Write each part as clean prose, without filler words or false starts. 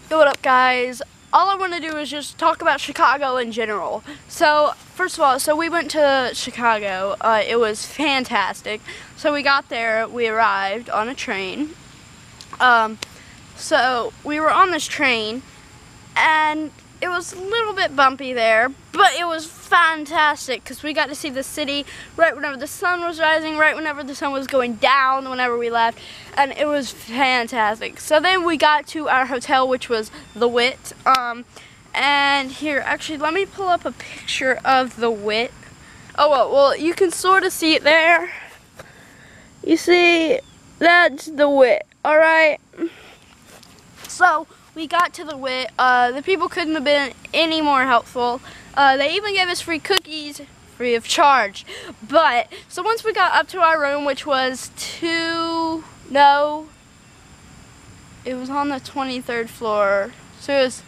Yo, what up, guys? All I want to do is just talk about Chicago in general. So, first of all, we went to Chicago. It was fantastic. So we got there, we arrived on a train. So we were on this train, and it was a little bit bumpy there, but it was fantastic because we got to see the city right whenever the sun was rising, right whenever the sun was going down, whenever we left, and it was fantastic. So then we got to our hotel, which was the Wit. And here, actually, let me pull up a picture of the Wit. Oh, well, you can sort of see it there. You see, that's the Wit, all right? So we got to the Wit. The people couldn't have been any more helpful. They even gave us free cookies, free of charge. But, so once we got up to our room, which was it was on the 23rd floor. So it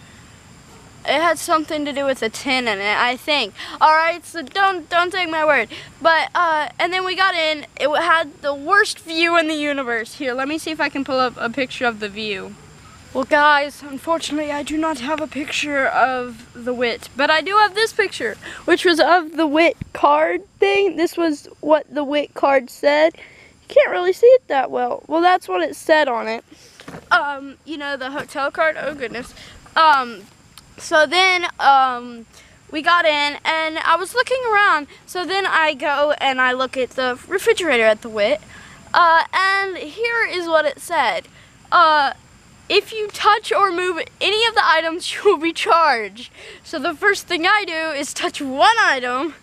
had something to do with a 10 in it, I think. Alright, so don't take my word. But, and then we got in. It had the worst view in the universe. Here, let me see if I can pull up a picture of the view. Well, guys, unfortunately, I do not have a picture of the Wit, but I do have this picture, which was of the Wit card thing. This was what the Wit card said. You can't really see it that well. Well, that's what it said on it. You know, the hotel card. Oh, goodness. So then, we got in, and I was looking around. So then I go and I look at the refrigerator at the Wit, and here is what it said. If you touch or move any of the items, you will be charged. So the first thing I do is touch one item.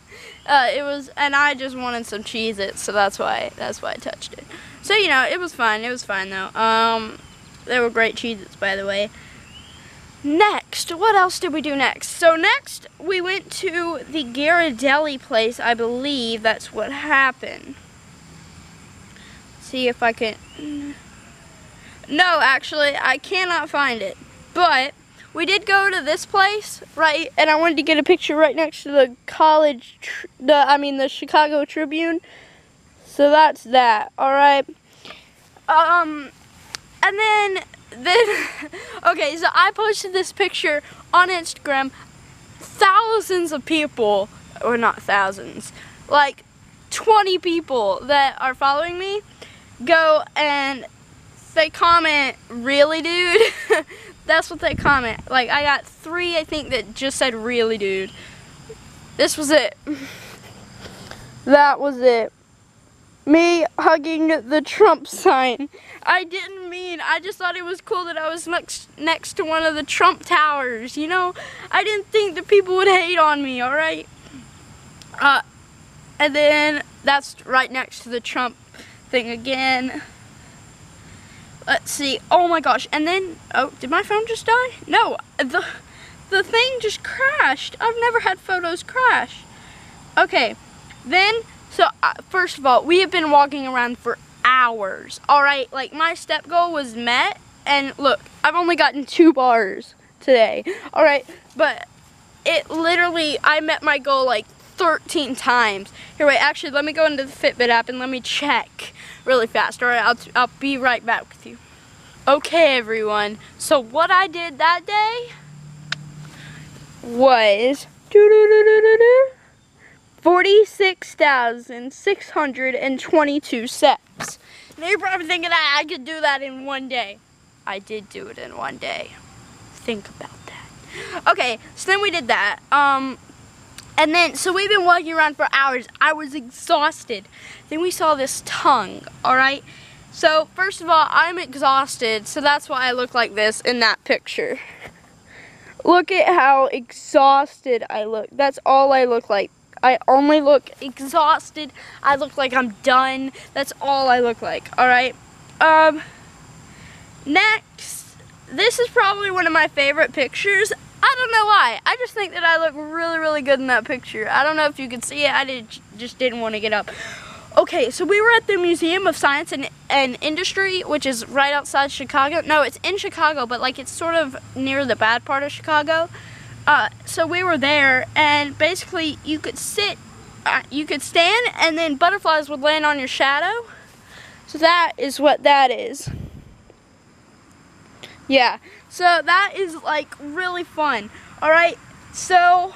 And I just wanted some Cheez-Its, so that's why I touched it. So, you know, it was fine. It was fine, though. They were great Cheez-Its, by the way. Next, what else did we do next? So next, we went to the Ghirardelli place. I believe that's what happened. See if I can... No, actually, I cannot find it. But we did go to this place, right? And I wanted to get a picture right next to the the Chicago Tribune. So that's that. All right. And then okay. So I posted this picture on Instagram. Thousands of people, or not thousands, like 20 people that are following me, go and they comment, "Really, dude?" That's what they comment. Like, I got 3, I think, that just said, "Really, dude." This was it. That was it. Me hugging the Trump sign. I didn't mean, I just thought it was cool that I was next to one of the Trump towers, you know? I didn't think that people would hate on me, alright? And then, that's right next to the Trump thing again. Let's see. Oh my gosh. And then, oh, did my phone just die? No, the thing just crashed. I've never had photos crash. Okay, then, so first of all, we have been walking around for hours. All right, like my step goal was met, and look, I've only gotten 2 bars today. All right, but it literally, I met my goal like 13 times. Here, wait, actually, let me go into the Fitbit app and let me check really fast. All right, I'll be right back with you. Okay, everyone. So what I did that day was 46,622 steps. Now you're probably thinking I could do that in one day. I did do it in one day. Think about that. Okay, so then we did that. And then, so we've been walking around for hours. I was exhausted. Then we saw this tongue, all right? So, first of all, I'm exhausted, so that's why I look like this in that picture. Look at how exhausted I look. That's all I look like. I only look exhausted. I look like I'm done. That's all I look like, all right? Next, this is probably one of my favorite pictures. I don't know why. I just think that I look really, really good in that picture. I don't know if you can see it. I just didn't want to get up. Okay, so we were at the Museum of Science and Industry, which is right outside Chicago. No, it's in Chicago, but like it's sort of near the bad part of Chicago. So we were there, and basically you could sit, you could stand, and then butterflies would land on your shadow. So that is what that is. Yeah, so that is like really fun. Alright, so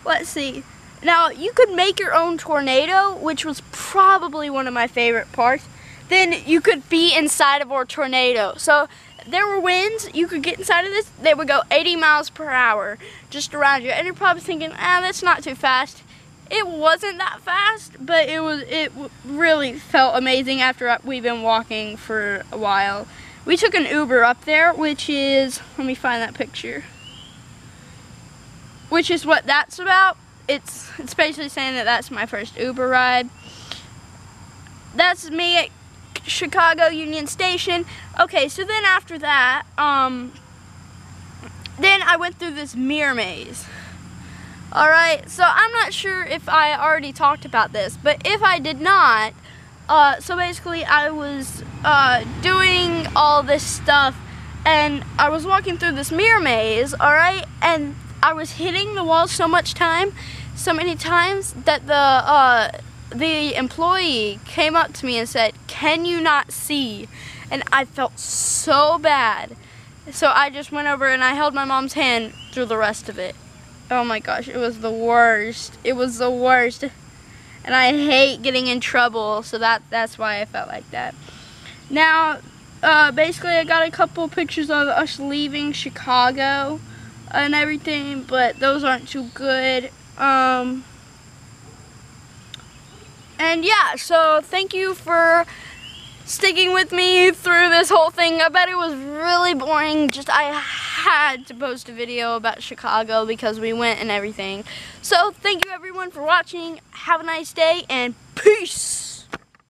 let's see. Now you could make your own tornado, which was probably one of my favorite parts. Then you could be inside of our tornado. So there were winds, you could get inside of this, they would go 80 miles per hour just around you. And you're probably thinking, that's not too fast. It wasn't that fast, but it really felt amazing after we've been walking for a while. We took an Uber up there, which is, let me find that picture, which is what that's about. It's basically saying that that's my first Uber ride. That's me at Chicago Union Station. Okay, so then after that, then I went through this mirror maze. Alright, so I'm not sure if I already talked about this, but if I did not, so basically I was doing all this stuff, and I was walking through this mirror maze, alright, and I was hitting the wall so many times that the employee came up to me and said, "Can you not see?" And I felt so bad. So I just went over and I held my mom's hand through the rest of it. Oh my gosh, it was the worst. It was the worst. And I hate getting in trouble, so that's why I felt like that. Now, basically I got a couple pictures of us leaving Chicago and everything, but those aren't too good. And yeah, so thank you for sticking with me through this whole thing. I bet it was really boring. Just I had to post a video about Chicago because we went and everything. So thank you everyone for watching. Have a nice day and peace.